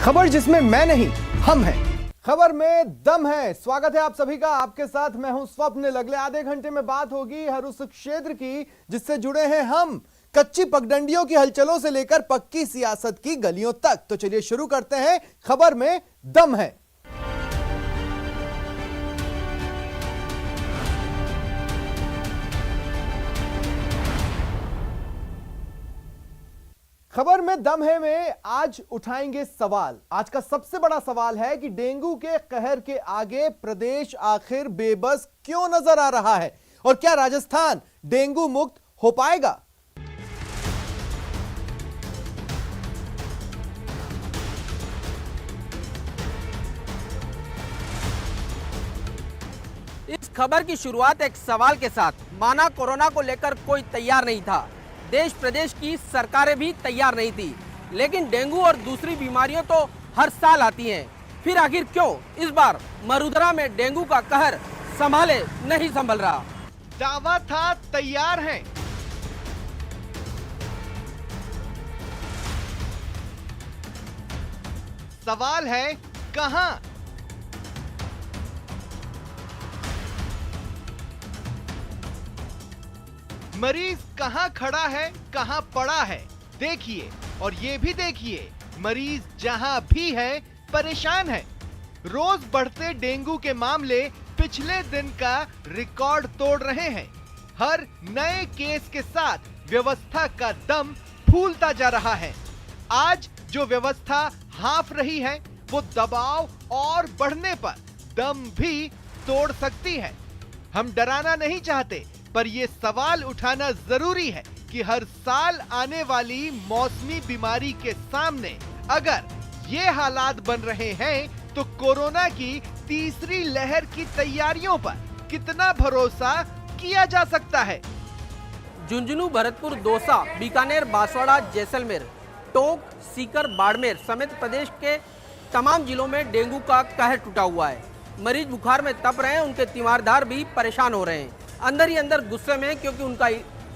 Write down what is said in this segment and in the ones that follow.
खबर जिसमें मैं नहीं हम हैं, खबर में दम है। स्वागत है आप सभी का, आपके साथ मैं हूं स्वप्न। अगले आधे घंटे में बात होगी हर उस क्षेत्र की जिससे जुड़े हैं हम, कच्ची पगडंडियों की हलचलों से लेकर पक्की सियासत की गलियों तक। तो चलिए शुरू करते हैं, खबर में दम है। खबर में दम है में आज उठाएंगे सवाल। आज का सबसे बड़ा सवाल है कि डेंगू के कहर के आगे प्रदेश आखिर बेबस क्यों नजर आ रहा है और क्या राजस्थान डेंगू मुक्त हो पाएगा। इस खबर की शुरुआत एक सवाल के साथ, माना कोरोना को लेकर कोई तैयार नहीं था, देश प्रदेश की सरकारें भी तैयार नहीं थी, लेकिन डेंगू और दूसरी बीमारियां तो हर साल आती हैं। फिर आखिर क्यों इस बार मरुधरा में डेंगू का कहर संभाले नहीं संभल रहा। दावा था तैयार हैं, सवाल है कहां। मरीज कहां खड़ा है, कहां पड़ा है, देखिए। और ये भी देखिए, मरीज जहां भी है परेशान है। रोज बढ़ते डेंगू के मामले पिछले दिन का रिकॉर्ड तोड़ रहे हैं। हर नए केस के साथ व्यवस्था का दम फूलता जा रहा है। आज जो व्यवस्था हाँफ रही है वो दबाव और बढ़ने पर दम भी तोड़ सकती है। हम डराना नहीं चाहते, पर यह सवाल उठाना जरूरी है कि हर साल आने वाली मौसमी बीमारी के सामने अगर ये हालात बन रहे हैं तो कोरोना की तीसरी लहर की तैयारियों पर कितना भरोसा किया जा सकता है। झुंझुनू, भरतपुर, दौसा, बीकानेर, बांसवाड़ा, जैसलमेर, टोंक, सीकर, बाड़मेर समेत प्रदेश के तमाम जिलों में डेंगू का कहर टूटा हुआ है। मरीज बुखार में तप रहे हैं, उनके तीमारदार भी परेशान हो रहे हैं, अंदर ही अंदर गुस्से में, क्योंकि उनका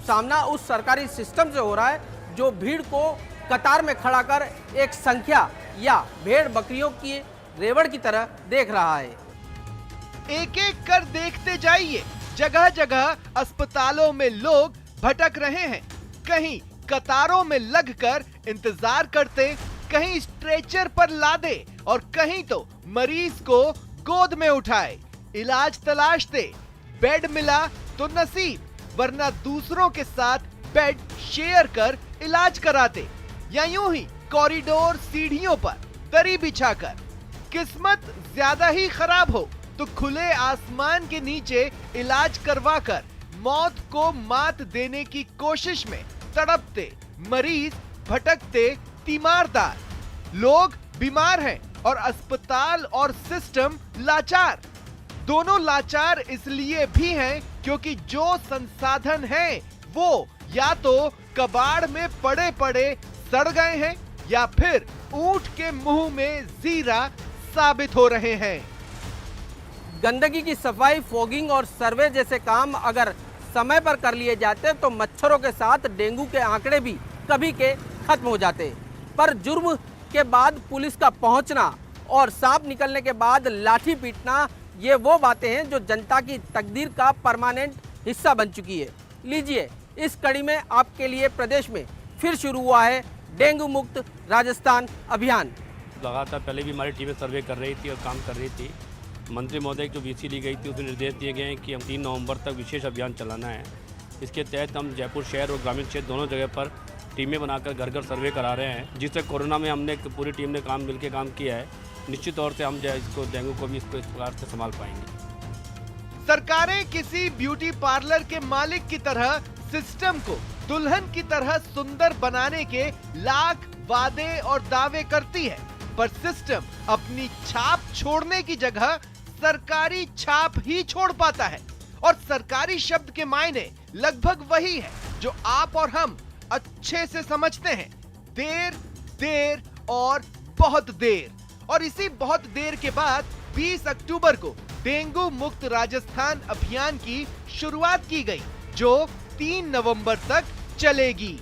सामना उस सरकारी सिस्टम से हो रहा है जो भीड़ को कतार में खड़ा कर एक संख्या या भेड़ बकरियों की रेवड़ की तरह देख रहा है। एक एक कर देखते जाइए, जगह जगह अस्पतालों में लोग भटक रहे हैं। कहीं कतारों में लगकर इंतजार करते, कहीं स्ट्रेचर पर लादे और कहीं तो मरीज को गोद में उठाए, इलाज तलाशते। बेड मिला तो नसीब, वरना दूसरों के साथ बेड शेयर कर इलाज कराते, या यूं ही कॉरिडोर सीढ़ियों पर दरी बिछाकर। किस्मत ज्यादा ही खराब हो तो खुले आसमान के नीचे इलाज करवाकर मौत को मात देने की कोशिश में तड़पते मरीज, भटकते तीमारदार। लोग बीमार हैं और अस्पताल और सिस्टम लाचार। दोनों लाचार इसलिए भी हैं क्योंकि जो संसाधन हैं वो या तो कबाड़ में पड़े पड़े सड़ गए हैं या फिर ऊंट के मुंह में जीरा साबित हो रहे हैं। गंदगी की सफाई, फॉगिंग और सर्वे जैसे काम अगर समय पर कर लिए जाते तो मच्छरों के साथ डेंगू के आंकड़े भी कभी के खत्म हो जाते। पर जुर्म के बाद पुलिस का पहुंचना और सांप निकलने के बाद लाठी पीटना, ये वो बातें हैं जो जनता की तकदीर का परमानेंट हिस्सा बन चुकी है। लीजिए, इस कड़ी में आपके लिए प्रदेश में फिर शुरू हुआ है डेंगू मुक्त राजस्थान अभियान। लगातार पहले भी हमारी टीमें सर्वे कर रही थी और काम कर रही थी। मंत्री महोदय की जो वीसी ली गई थी उसमें निर्देश दिए गए हैं कि हम 3 नवंबर तक विशेष अभियान चलाना है। इसके तहत हम जयपुर शहर और ग्रामीण क्षेत्र दोनों जगह पर टीमें बनाकर घर घर सर्वे करा रहे हैं, जिससे कोरोना में हमने पूरी टीम ने मिलकर काम किया है। निश्चित तौर से हम जो इसको डेंगू को भी इस प्रकार से संभाल पाएंगे। सरकारें किसी ब्यूटी पार्लर के मालिक की तरह सिस्टम को दुल्हन की तरह सुंदर बनाने के लाख वादे और दावे करती है, पर सिस्टम अपनी छाप छोड़ने की जगह सरकारी छाप ही छोड़ पाता है। और सरकारी शब्द के मायने लगभग वही है जो आप और हम अच्छे से समझते हैं, देर, देर और बहुत देर। और इसी बहुत देर के बाद 20 अक्टूबर को डेंगू मुक्त राजस्थान अभियान की शुरुआत की गई, जो 3 नवंबर तक चलेगी।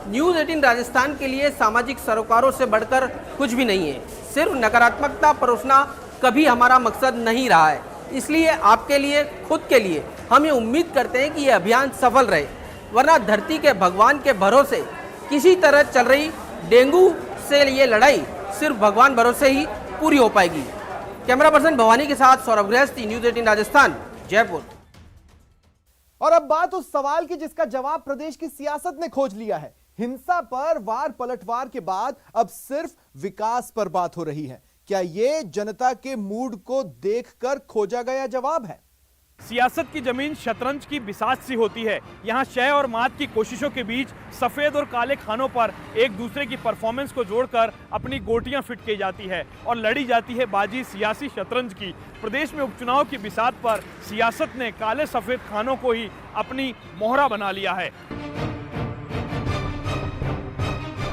न्यूज़ 18 राजस्थान के लिए सामाजिक सरोकारों से बढ़कर कुछ भी नहीं है। सिर्फ नकारात्मकता परोसना कभी हमारा मकसद नहीं रहा है। इसलिए आपके लिए, खुद के लिए हम ये उम्मीद करते हैं कि ये अभियान सफल रहे, वरना धरती के भगवान के भरोसे किसी तरह चल रही डेंगू से ये लड़ाई सिर्फ भगवान भरोसे ही पूरी हो पाएगी। कैमरा पर्सन भवानी के साथ सौरभ गृहस्थी, न्यूज़ 18 राजस्थान, जयपुर। और अब बात उस सवाल की जिसका जवाब प्रदेश की सियासत ने खोज लिया है। हिंसा पर वार पलटवार के बाद अब सिर्फ विकास पर बात हो रही है। क्या ये जनता के मूड को देखकर खोजा गया जवाब है? सियासत की जमीन शतरंज की बिसात सी होती है। यहाँ शय और मात की कोशिशों के बीच सफेद और काले खानों पर एक दूसरे की परफॉर्मेंस को जोड़कर अपनी गोटियां फिट की जाती है और लड़ी जाती है बाजी सियासी शतरंज की। प्रदेश में उपचुनाव की बिसात पर सियासत ने काले सफेद खानों को ही अपनी मोहरा बना लिया है।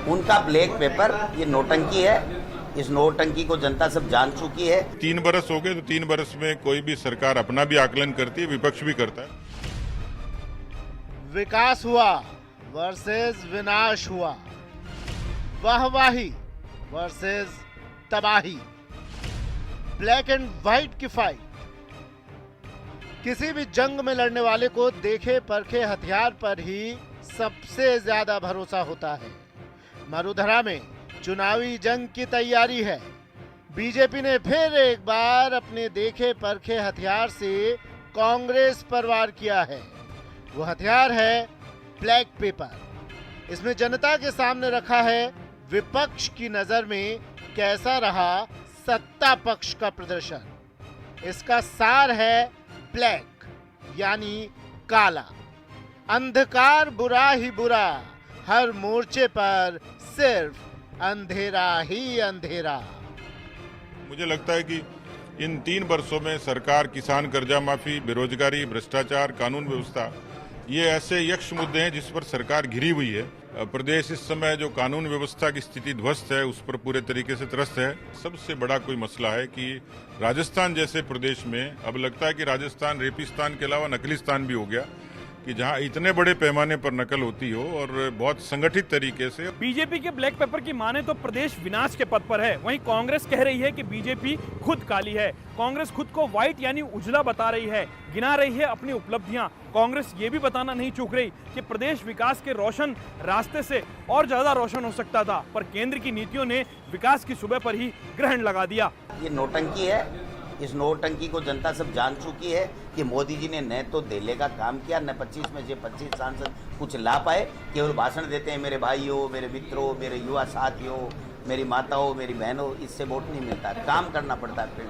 उनका ब्लैक पेपर ये नौटंकी है। इस नौटंकी को जनता सब जान चुकी है। 3 बरस हो गए तो 3 बरस में कोई भी सरकार अपना भी आकलन करती है, विपक्ष भी करता है। विकास हुआ वर्सेस विनाश हुआ, वाहवाही वर्सेस तबाही, ब्लैक एंड व्हाइट की फाइट। किसी भी जंग में लड़ने वाले को देखे परखे हथियार पर ही सबसे ज्यादा भरोसा होता है। मरुधरा में चुनावी जंग की तैयारी है। बीजेपी ने फिर एक बार अपने देखे परखे हथियार से कांग्रेस पर वार किया है। वो हथियार है ब्लैक पेपर। इसमें जनता के सामने रखा है विपक्ष की नजर में कैसा रहा सत्ता पक्ष का प्रदर्शन। इसका सार है ब्लैक यानी काला। अंधकार बुरा ही बुरा, हर मोर्चे पर सिर्फ अंधेरा ही अंधेरा। मुझे लगता है कि इन 3 वर्षों में सरकार किसान कर्जा माफी, बेरोजगारी, भ्रष्टाचार, कानून व्यवस्था, ये ऐसे यक्ष मुद्दे हैं जिस पर सरकार घिरी हुई है। प्रदेश इस समय जो कानून व्यवस्था की स्थिति ध्वस्त है उस पर पूरे तरीके से त्रस्त है। सबसे बड़ा कोई मसला है कि राजस्थान जैसे प्रदेश में अब लगता है कि राजस्थान रेपिस्तान के अलावा नकलिस्तान भी हो गया, कि जहां इतने बड़े पैमाने पर नकल होती हो और बहुत संगठित तरीके से। बीजेपी के ब्लैक पेपर की माने तो प्रदेश विनाश के पथ पर है। वहीं कांग्रेस कह रही है कि बीजेपी खुद काली है। कांग्रेस खुद को व्हाइट यानी उजला बता रही है, गिना रही है अपनी उपलब्धियां। कांग्रेस ये भी बताना नहीं चूक रही कि प्रदेश विकास के रोशन रास्ते से और ज्यादा रोशन हो सकता था, पर केंद्र की नीतियों ने विकास की सुबह पर ही ग्रहण लगा दिया। ये नौटंकी है। इस नौटंकी को जनता सब जान चुकी है कि मोदी जी ने न तो देले का काम किया, न 25 में से 25 सांसद कुछ ला पाए। केवल भाषण देते हैं, मेरे भाइयों, मेरे मित्रों, मेरे युवा साथियों, मेरी माताओं, मेरी बहनों, इससे वोट नहीं मिलता, काम करना पड़ता है।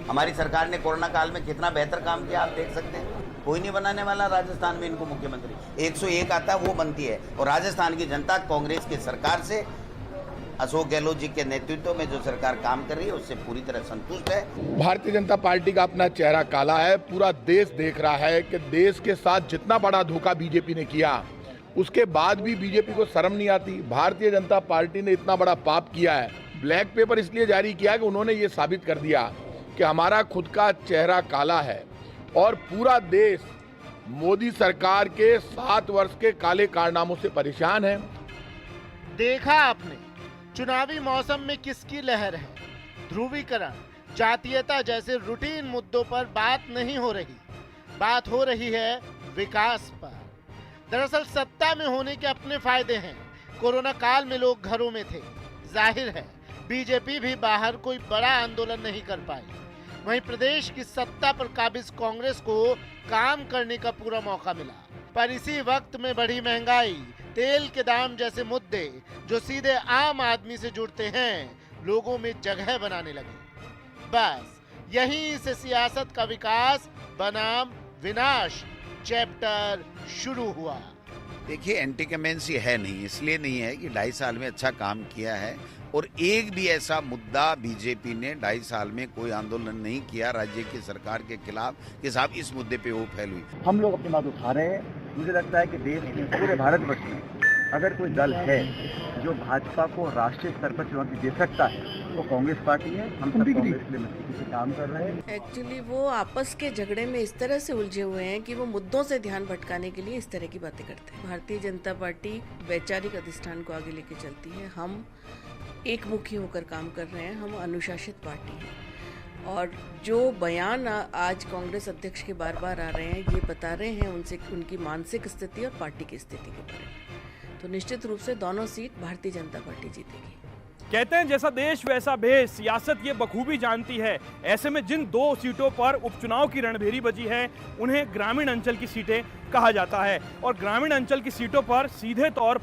हमारी सरकार ने कोरोना काल में कितना बेहतर काम किया आप देख सकते हैं। कोई नहीं बनाने वाला राजस्थान में इनको मुख्यमंत्री। 101 आता है वो बनती है। और राजस्थान की जनता कांग्रेस की सरकार से, अशोक गहलोत जी के नेतृत्व में जो सरकार काम कर रही है उससे पूरी तरह संतुष्ट है। भारतीय जनता पार्टी का अपना चेहरा काला है। पूरा देश देख रहा है कि देश के साथ जितना बड़ा धोखा बीजेपी ने किया, उसके बाद भी बीजेपी को शर्म नहीं आती। भारतीय जनता पार्टी ने इतना बड़ा पाप किया है। ब्लैक पेपर इसलिए जारी किया कि उन्होंने ये साबित कर दिया कि हमारा खुद का चेहरा काला है और पूरा देश मोदी सरकार के 7 वर्ष के काले कारनामों से परेशान है। देखा आपने चुनावी मौसम में किसकी लहर है। ध्रुवीकरण, जातीयता जैसे रूटीन मुद्दों पर बात नहीं हो रही, बात हो रही है विकास पर। दरअसल सत्ता में होने के अपने फायदे हैं। कोरोना काल में लोग घरों में थे, जाहिर है बीजेपी भी बाहर कोई बड़ा आंदोलन नहीं कर पाई। वहीं प्रदेश की सत्ता पर काबिज कांग्रेस को काम करने का पूरा मौका मिला। पर इसी वक्त में बढ़ी महंगाई, तेल के दाम जैसे मुद्दे जो सीधे आम आदमी से जुड़ते हैं, लोगों में जगह बनाने लगे। बस यहीं से सियासत का विकास बनाम विनाश चैप्टर शुरू हुआ। देखिए, एंटी कमेंसी है नहीं, इसलिए नहीं है कि 2.5 साल में अच्छा काम किया है और एक भी ऐसा मुद्दा बीजेपी ने 2.5 साल में कोई आंदोलन नहीं किया राज्य की सरकार के खिलाफ कि साहब इस मुद्दे पे वो फैल हुई। हम लोग अपनी बात उठा रहे हैं। मुझे लगता है कि देश में, पूरे भारतवर्ष में अगर कोई दल है जो भाजपा को राष्ट्रीय स्तर पर चुनौती दे सकता है वो कांग्रेस पार्टी है। हम सब कांग्रेस के लिए मजबूती से काम कर रहे हैं। एक्चुअली वो आपस के झगड़े में इस तरह से उलझे हुए हैं कि वो मुद्दों से ध्यान भटकाने के लिए इस तरह की बातें करते हैं। भारतीय जनता पार्टी वैचारिक अधिष्ठान को आगे लेके चलती है। हम एक मुखी होकर काम कर रहे हैं। हम अनुशासित पार्टी हैं और जो बयान आज कांग्रेस अध्यक्ष के बार बार आ रहे हैं ये बता रहे हैं उनसे उनकी मानसिक स्थिति और पार्टी की स्थिति के बारे में। तो निश्चित रूप से दोनों सीट भारतीय जनता पार्टी जीतेगी। कहते हैं जैसा देश वैसा भेष, सियासत ये बखूबी जानती है। ऐसे में जिन 2 सीटों पर उपचुनाव की रणभेरी बजी है उन्हें ग्रामीण अंचल की सीटें कहा जाता है और ग्रामीण अंचल की सीटों पर सीधे तौर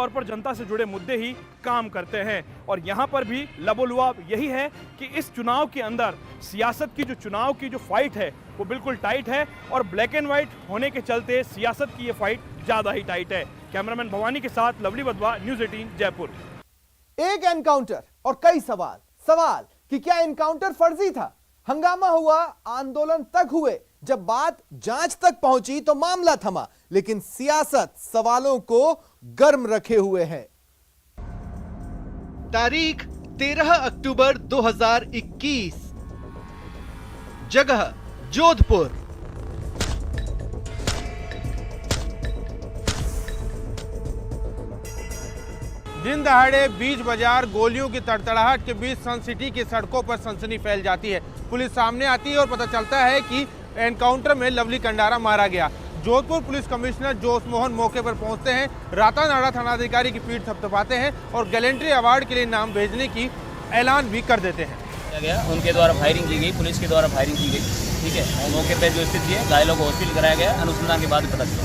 पर जनता से जुड़े मुद्दे ही काम करते हैं। और यहाँ पर भी लबोलुआब यही है कि इस चुनाव के अंदर सियासत की चुनाव की जो फाइट है वो बिल्कुल टाइट है और ब्लैक एंड व्हाइट होने के चलते सियासत की ये फाइट ज्यादा ही टाइट है। कैमरामैन भवानी के साथ लवली बदवा, न्यूज़ 18 जयपुर। एक एनकाउंटर और कई सवाल कि क्या एनकाउंटर फर्जी था। हंगामा हुआ, आंदोलन तक हुए। जब बात जांच तक पहुंची तो मामला थमा, लेकिन सियासत सवालों को गर्म रखे हुए है। तारीख 13 अक्टूबर 2021, जगह जोधपुर। दिन दहाड़े बीच बाजार गोलियों की तड़तड़ाहट के बीच सन सिटी की सड़कों पर सनसनी फैल जाती है। पुलिस सामने आती है और पता चलता है कि एनकाउंटर में लवली कंडारा मारा गया। जोधपुर पुलिस कमिश्नर जोश मोहन मौके पर पहुंचते हैं, रातानाड़ा थानाधिकारी की पीठ थपथपाते हैं और गैलेंट्री अवार्ड के लिए नाम भेजने की ऐलान भी कर देते हैं। उनके द्वारा फायरिंग की गई, पुलिस के द्वारा फायरिंग की गई। ठीक है, मौके पर जो स्थिति है घायलों को हॉस्पिटल कराया गया। अनुसंधान के बाद पता चला।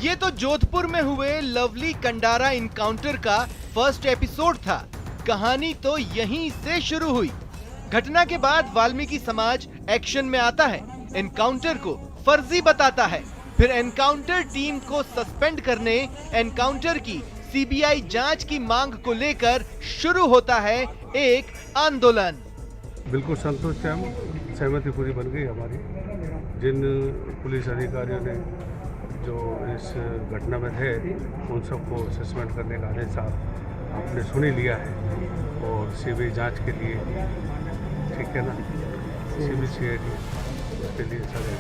ये तो जोधपुर में हुए लवली कंडारा इनकाउंटर का फर्स्ट एपिसोड था। कहानी तो यहीं से शुरू हुई। घटना के बाद वाल्मीकि समाज एक्शन में आता है, एनकाउंटर को फर्जी बताता है। फिर एनकाउंटर टीम को सस्पेंड करने, एनकाउंटर की सीबीआई जांच की मांग को लेकर शुरू होता है एक आंदोलन। बिल्कुल संतुष्ट है हम, सहमति पूरी बन गई हमारी। जिन पुलिस अधिकारियों ने जो इस घटना में थे उन सबको सस्पेंड करने का आदेश आपने सुन ही लिया है और सीबीआई जांच के लिए, ठीक है ना, सीबीसीआईडी उसके लिए सजा।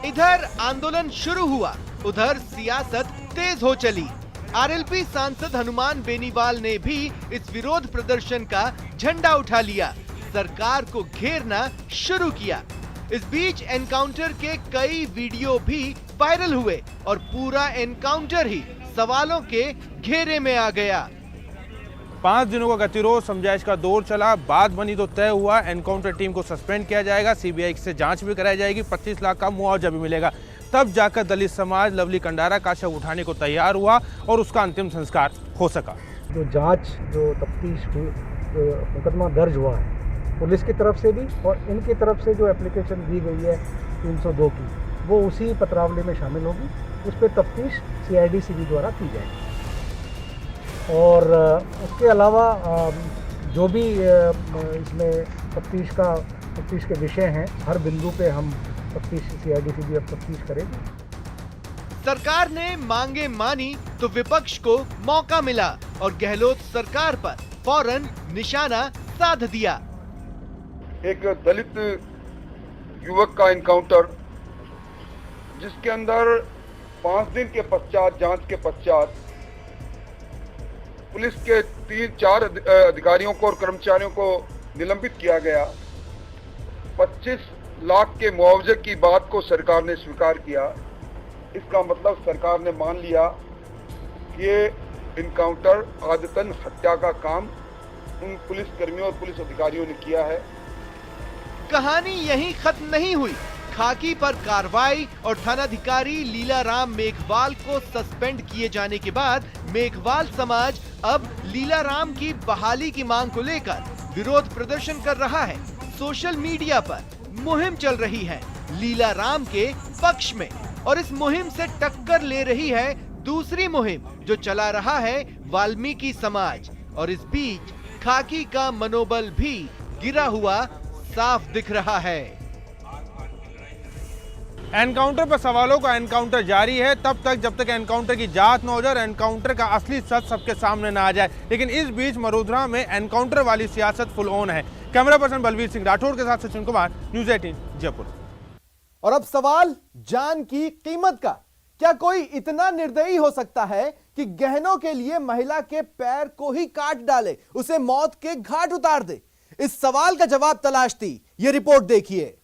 इधर आंदोलन शुरू हुआ, उधर सियासत तेज हो चली। आरएलपी सांसद हनुमान बेनीवाल ने भी इस विरोध प्रदर्शन का झंडा उठा लिया, सरकार को घेरना शुरू किया। इस बीच एनकाउंटर के कई वीडियो भी वायरल हुए और पूरा एनकाउंटर ही सवालों के घेरे में आ गया। 5 दिनों का गतिरोध समझाइश का दौर चला। बात बनी तो तय हुआ, एनकाउंटर टीम को सस्पेंड किया जाएगा, सीबीआई से जांच भी कराई जाएगी, 25 लाख का मुआवजा भी मिलेगा। तब जाकर दलित समाज लवली कंडारा का शव उठाने को तैयार हुआ और उसका अंतिम संस्कार हो सका। जो जांच, जो तफ्तीश हुई, मुकदमा दर्ज हुआ है पुलिस की तरफ से भी और इनकी तरफ से जो एप्लीकेशन दी गई है 302 की, वो उसी पत्रावली में शामिल होगी। उस पर तफ्तीश CID द्वारा की जाएगी। और उसके अलावा जो भी इसमें तफ्तीश के विषय हैं, हर बिंदु पे हम तफ्तीश CID अब तफ्तीश करेगी। सरकार ने मांगे मानी तो विपक्ष को मौका मिला और गहलोत सरकार पर फौरन निशाना साध दिया। एक दलित युवक का एनकाउंटर, जिसके अंदर 5 दिन के पश्चात, जांच के पश्चात पुलिस के 3-4 अधिकारियों को और कर्मचारियों को निलंबित किया गया। 25 लाख के मुआवजे की बात को सरकार ने स्वीकार किया। इसका मतलब सरकार ने मान लिया कि ये इनकाउंटर आदतन हत्या का काम उन पुलिस कर्मियों और पुलिस अधिकारियों ने किया है। कहानी यहीं खत्म नहीं हुई। खाकी पर कार्रवाई और थानाधिकारी लीलाराम मेघवाल को सस्पेंड किए जाने के बाद मेघवाल समाज अब लीलाराम की बहाली की मांग को लेकर विरोध प्रदर्शन कर रहा है। सोशल मीडिया पर मुहिम चल रही है लीलाराम के पक्ष में और इस मुहिम से टक्कर ले रही है दूसरी मुहिम जो चला रहा है वाल्मीकि समाज। और इस बीच खाकी का मनोबल भी गिरा हुआ साफ दिख रहा है। एनकाउंटर पर सवालों का एनकाउंटर जारी है तब तक जब तक एनकाउंटर की जांच न हो जाए और एनकाउंटर का असली सच सबके सामने ना आ जाए। लेकिन इस बीच मरोधरा में एनकाउंटर वाली सियासत फुल ऑन है। कैमरा पर्सन बलवीर सिंह राठौड़ के साथ सचिन कुमार, न्यूज़ 18 जयपुर। और अब सवाल जान की कीमत का। क्या कोई इतना निर्दयी हो सकता है कि गहनों के लिए महिला के पैर को ही काट डाले, उसे मौत के घाट उतार दे? इस सवाल का जवाब तलाशती ये रिपोर्ट देखिए।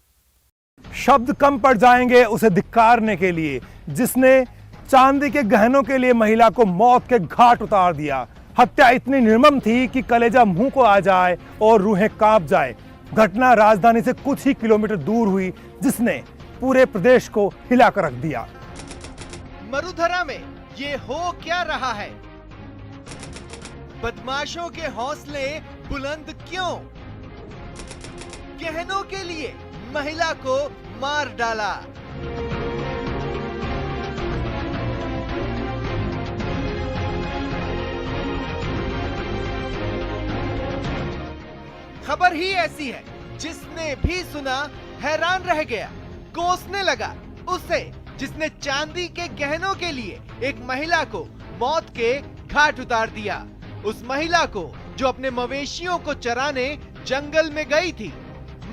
शब्द कम पड़ जाएंगे उसे धिक्कारने के लिए, जिसने चांदी के गहनों के लिए महिला को मौत के घाट उतार दिया। हत्या इतनी निर्मम थी कि कलेजा मुंह को आ जाए और रूहें कांप जाए। घटना राजधानी से कुछ ही किलोमीटर दूर हुई, जिसने पूरे प्रदेश को हिलाकर रख दिया। मरुधरा में ये हो क्या रहा है? बदमाशों के हौसले बुलंद क्यों? गहनों के लिए महिला को मार डाला। खबर ही ऐसी है, जिसने भी सुना हैरान रह गया, कोसने लगा उसे जिसने चांदी के गहनों के लिए एक महिला को मौत के घाट उतार दिया। उस महिला को जो अपने मवेशियों को चराने जंगल में गई थी।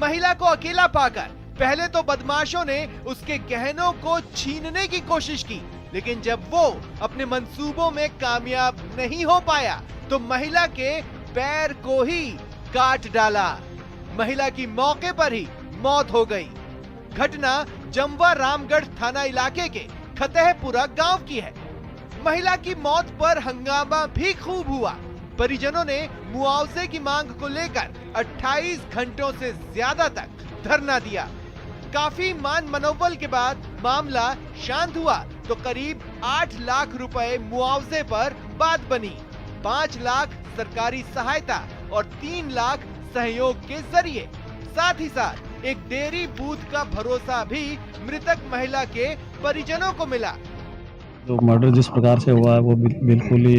महिला को अकेला पाकर पहले तो बदमाशों ने उसके गहनों को छीनने की कोशिश की, लेकिन जब वो अपने मंसूबों में कामयाब नहीं हो पाया तो महिला के पैर को ही काट डाला। महिला की मौके पर ही मौत हो गई। घटना जमवा रामगढ़ थाना इलाके के फतेहपुरा गांव की है। महिला की मौत पर हंगामा भी खूब हुआ। परिजनों ने मुआवजे की मांग को लेकर 28 घंटों से ज्यादा तक धरना दिया। काफी मान मनोबल के बाद मामला शांत हुआ तो करीब 8 लाख रुपए मुआवजे पर बात बनी। 5 लाख सरकारी सहायता और 3 लाख सहयोग के जरिए। साथ ही साथ एक डेयरी बूथ का भरोसा भी मृतक महिला के परिजनों को मिला। जो मर्डर जिस प्रकार से हुआ है वो बिल्कुल ही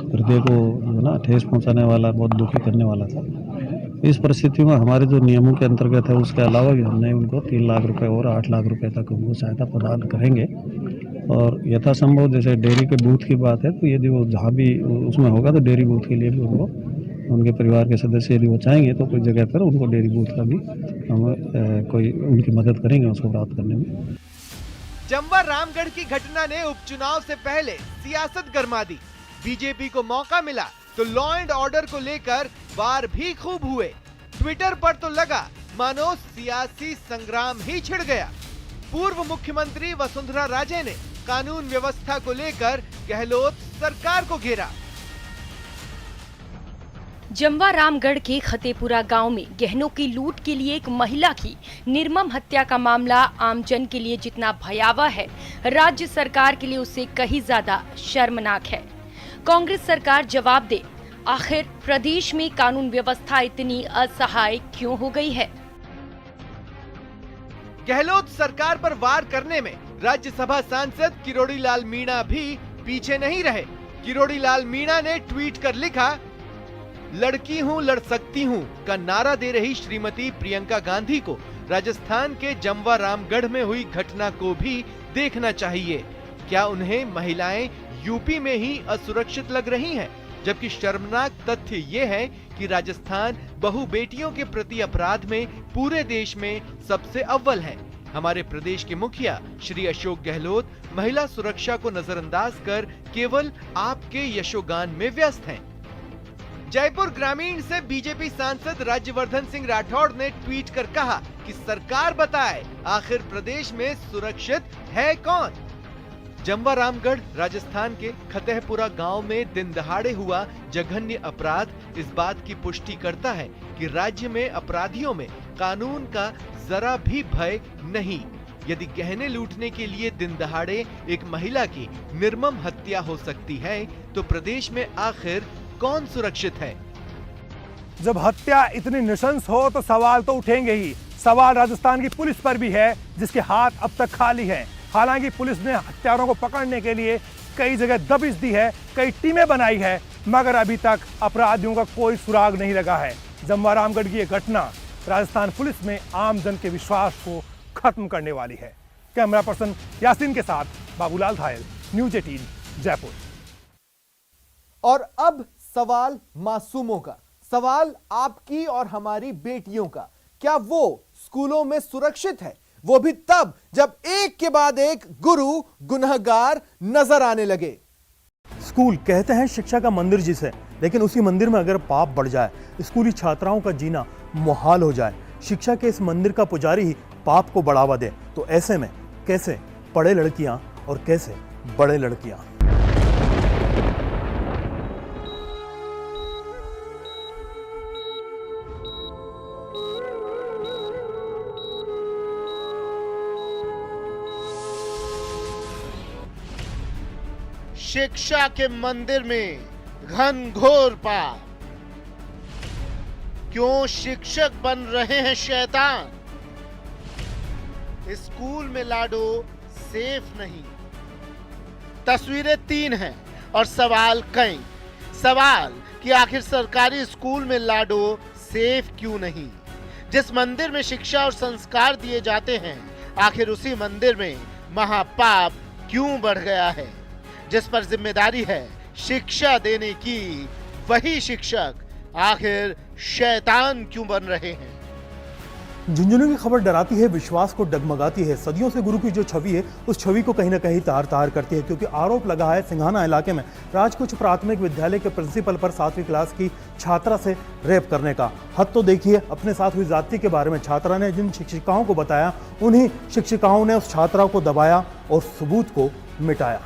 हृदय को ना ठेस पहुंचाने वाला, बहुत दुखी करने वाला था। इस परिस्थिति में हमारे जो नियमों के अंतर्गत है उसके अलावा भी हमने उनको 3 लाख रुपए और 8 लाख रुपए तक उनको सहायता प्रदान करेंगे। और यथासंभव जैसे डेयरी के बूथ की बात है तो यदि वो जहाँ भी उसमें होगा तो डेयरी बूथ के लिए भी उनको, उनके परिवार के सदस्य यदि वो चाहेंगे तो कोई जगह पर उनको डेयरी बूथ का भी हम कोई उनकी मदद करेंगे उसको प्राप्त करने में। जमवा रामगढ़ की घटना ने उपचुनाव से पहले सियासत गरमा दी। बीजेपी को मौका मिला तो लॉ एंड ऑर्डर को लेकर वार भी खूब हुए। ट्विटर पर तो लगा मानो सियासी संग्राम ही छिड़ गया। पूर्व मुख्यमंत्री वसुंधरा राजे ने कानून व्यवस्था को लेकर गहलोत सरकार को घेरा। जमवा रामगढ़ के खतेपुरा गांव में गहनों की लूट के लिए एक महिला की निर्मम हत्या का मामला आमजन के लिए जितना भयावह है, राज्य सरकार के लिए उससे कहीं ज्यादा शर्मनाक है। कांग्रेस सरकार जवाब दे, आखिर प्रदेश में कानून व्यवस्था इतनी असहाय क्यों हो गई है? गहलोत सरकार पर वार करने में राज्यसभा सांसद किरोड़ी लाल मीणा भी पीछे नहीं रहे। किरोड़ी लाल मीणा ने ट्वीट कर लिखा, लड़की हूं लड़ सकती हूं का नारा दे रही श्रीमती प्रियंका गांधी को राजस्थान के जमवा रामगढ़ में हुई घटना को भी देखना चाहिए। क्या उन्हें महिलाएं यूपी में ही असुरक्षित लग रही हैं? जबकि शर्मनाक तथ्य ये है कि राजस्थान बहु बेटियों के प्रति अपराध में पूरे देश में सबसे अव्वल है। हमारे प्रदेश के मुखिया श्री अशोक गहलोत महिला सुरक्षा को नजरअंदाज कर केवल आपके यशोगान में व्यस्त हैं। जयपुर ग्रामीण से बीजेपी सांसद राज्यवर्धन सिंह राठौड़ ने ट्वीट कर कहा कि सरकार बताए आखिर प्रदेश में सुरक्षित है कौन? जमवा रामगढ़ राजस्थान के खतेहपुरा गांव में दिन दहाड़े हुआ जघन्य अपराध इस बात की पुष्टि करता है कि राज्य में अपराधियों में कानून का जरा भी भय नहीं। यदि गहने लूटने के लिए दिन दहाड़े एक महिला की निर्मम हत्या हो सकती है तो प्रदेश में आखिर कौन सुरक्षित है? जब हत्या इतनी नृशंस हो तो सवाल तो उठेंगे ही। सवाल राजस्थान की पुलिस पर भी है, जिसके हाथ अब तक खाली हैं। हालांकि पुलिस ने हत्यारों को पकड़ने के लिए कई जगह दबिश दी है, कई टीमें बनाई है, मगर अभी तक अपराधियों का कोई सुराग नहीं लगा है। जमवा रामगढ़ की यह घटना राजस्थान पुलिस में आम जन के विश्वास को खत्म करने वाली है। कैमरा पर्सन यासीन के साथ बाबूलाल घायल, न्यूज 18 जयपुर। और अब सवाल मासूमों का, सवाल आपकी और हमारी बेटियों का। क्या वो स्कूलों में सुरक्षित है? वो भी तब जब एक के बाद एक गुरु गुनहगार नजर आने लगे। स्कूल कहते हैं शिक्षा का मंदिर जिसे, लेकिन उसी मंदिर में अगर पाप बढ़ जाए, स्कूली छात्राओं का जीना मुहाल हो जाए, शिक्षा के इस मंदिर का पुजारी ही पाप को बढ़ावा दे, तो ऐसे में कैसे पढ़े लड़कियां और कैसे बड़े लड़कियां? शिक्षा के मंदिर में घनघोर पाप। क्यों शिक्षक बन रहे हैं शैतान? स्कूल में लाडो सेफ नहीं। तस्वीरें 3 हैं और सवाल कई। सवाल कि आखिर सरकारी स्कूल में लाडो सेफ क्यों नहीं? जिस मंदिर में शिक्षा और संस्कार दिए जाते हैं, आखिर उसी मंदिर में महापाप क्यों बढ़ गया है? जिस पर जिम्मेदारी है शिक्षा देने की, वही शिक्षक आखिर शैतान क्यों बन रहे हैं? झुंझुनू की खबर डराती है, विश्वास को डगमगाती है। सदियों से गुरु की जो छवि है, उस छवि को कहीं ना कहीं तार तार करती है, क्योंकि आरोप लगा है सिंघाना इलाके में राजकुछ प्राथमिक विद्यालय के प्रिंसिपल पर 7वीं क्लास की छात्रा से रेप करने का। हद तो देखिए, अपने साथ हुई ज्यादती के बारे में छात्रा ने जिन शिक्षिकाओं को बताया, उन्हीं शिक्षिकाओं ने उस छात्रा को दबाया और सबूत को मिटाया।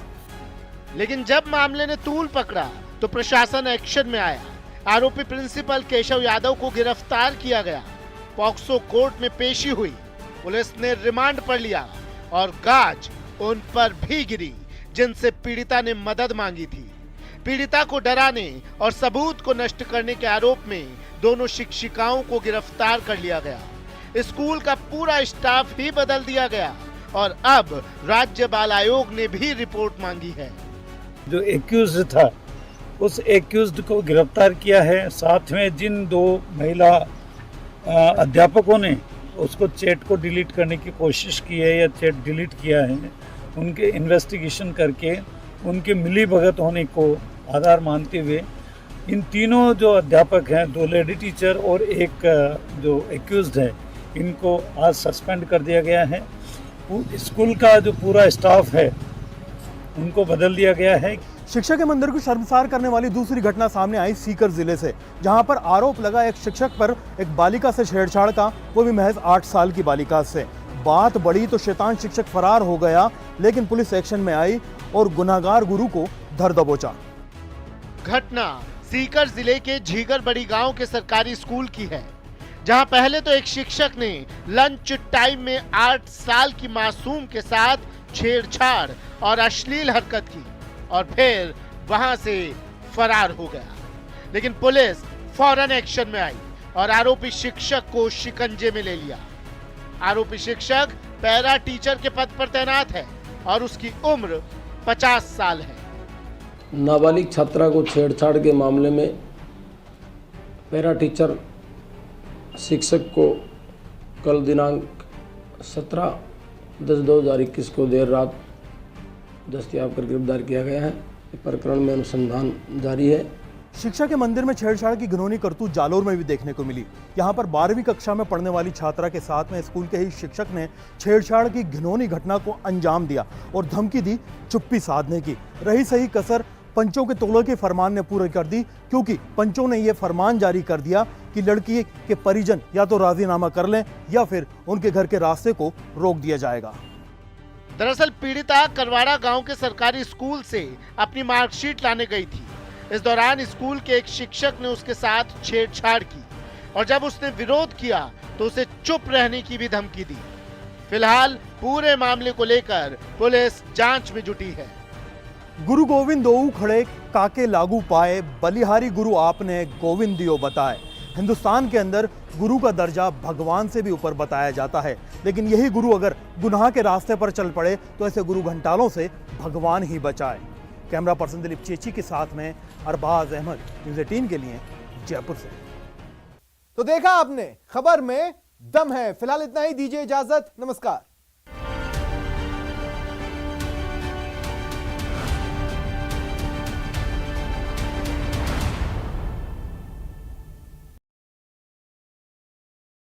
लेकिन जब मामले ने तूल पकड़ा तो प्रशासन एक्शन में आया। आरोपी प्रिंसिपल केशव यादव को गिरफ्तार किया गया। पॉक्सो कोर्ट में पेशी हुई। पुलिस ने रिमांड पर लिया और गाज उन पर भी गिरी जिनसे पीड़िता ने मदद मांगी थी। पीड़िता को डराने और सबूत को नष्ट करने के आरोप में दोनों शिक्षिकाओं को गिरफ्तार कर लिया गया। स्कूल का पूरा स्टाफ ही बदल दिया गया और अब राज्य बाल आयोग ने भी रिपोर्ट मांगी है। जो एक्यूज्ड था, उस एक्यूज्ड को गिरफ्तार किया है। साथ में जिन 2 महिला अध्यापकों ने उसको चैट को डिलीट करने की कोशिश की है या चैट डिलीट किया है, उनके इन्वेस्टिगेशन करके उनके मिलीभगत होने को आधार मानते हुए इन तीनों जो अध्यापक हैं, 2 लेडी टीचर और एक जो एक्यूज्ड है, इनको आज सस्पेंड कर दिया गया है। स्कूल का जो पूरा स्टाफ है उनको बदल दिया गया है। शिक्षा के मंदिर को शर्मसार करने वाली दूसरी घटना सामने आई सीकर जिले से, जहां पर आरोप लगा एक शिक्षक पर एक बालिका से छेड़छाड़ का, वो भी महज 8 साल की बालिका से। बात बढ़ी तो शैतान शिक्षक फरार हो गया, लेकिन पुलिस एक्शन में आई और गुनाहगार गुरु को धर दबोचा। घटना सीकर जिले के झीगर बड़ी गांव के सरकारी स्कूल की है, जहां पहले तो एक शिक्षक ने लंच टाइम में 8 साल की मासूम के साथ छेड़छाड़ और अश्लील हरकत की और फिर वहां से फरार हो गया। लेकिन पुलिस फौरन एक्शन में आई और आरोपी शिक्षक को शिकंजे में ले लिया। आरोपी शिक्षक पैरा टीचर के पद पर तैनात है और उसकी उम्र 50 साल है। नाबालिग छात्रा को छेड़छाड़ के मामले में पैरा टीचर शिक्षक को कल दिनांक 17/10/2021 को देर रात दस्तयाब कर गिरफ्तार किया गया है। प्रकरण में अनुसंधान जारी है। शिक्षा के मंदिर में छेड़छाड़ की घिनौनी करतूत जालोर में भी देखने को मिली। यहाँ पर 12वीं कक्षा में पढ़ने वाली छात्रा के साथ में स्कूल के ही शिक्षक ने छेड़छाड़ की घिनौनी घटना को अंजाम दिया और धमकी दी चुप्पी साधने की। रही सही कसर पंचों के तोड़े के फरमान ने पूरी कर दी, क्योंकि पंचों ने यह फरमान जारी कर दिया कि लड़की के परिजन या तो राजीनामा कर लें या फिर उनके घर के रास्ते को रोक दिया जाएगा। दरअसल पीड़िता करवाड़ा गांव के सरकारी स्कूल से अपनी मार्कशीट लाने गई थी। इस दौरान स्कूल के एक शिक्षक ने उसके साथ छेड़छाड़ की और जब उसने विरोध किया तो उसे चुप रहने की भी धमकी दी। फिलहाल पूरे मामले को लेकर पुलिस जांच में जुटी है। गुरु गोविंद दोऊ खड़े काके लागू पाए, बलिहारी गुरु आपने गोविंद दियो बताए। हिंदुस्तान के अंदर गुरु का दर्जा भगवान से भी ऊपर बताया जाता है, लेकिन यही गुरु अगर गुनाह के रास्ते पर चल पड़े तो ऐसे गुरु घंटालों से भगवान ही बचाए। कैमरा पर्सन दिलीप चेची के साथ में अरबाज अहमद, न्यूज़ 18 के लिए जयपुर से। तो देखा आपने, खबर में दम है। फिलहाल इतना ही, दीजिए इजाजत, नमस्कार।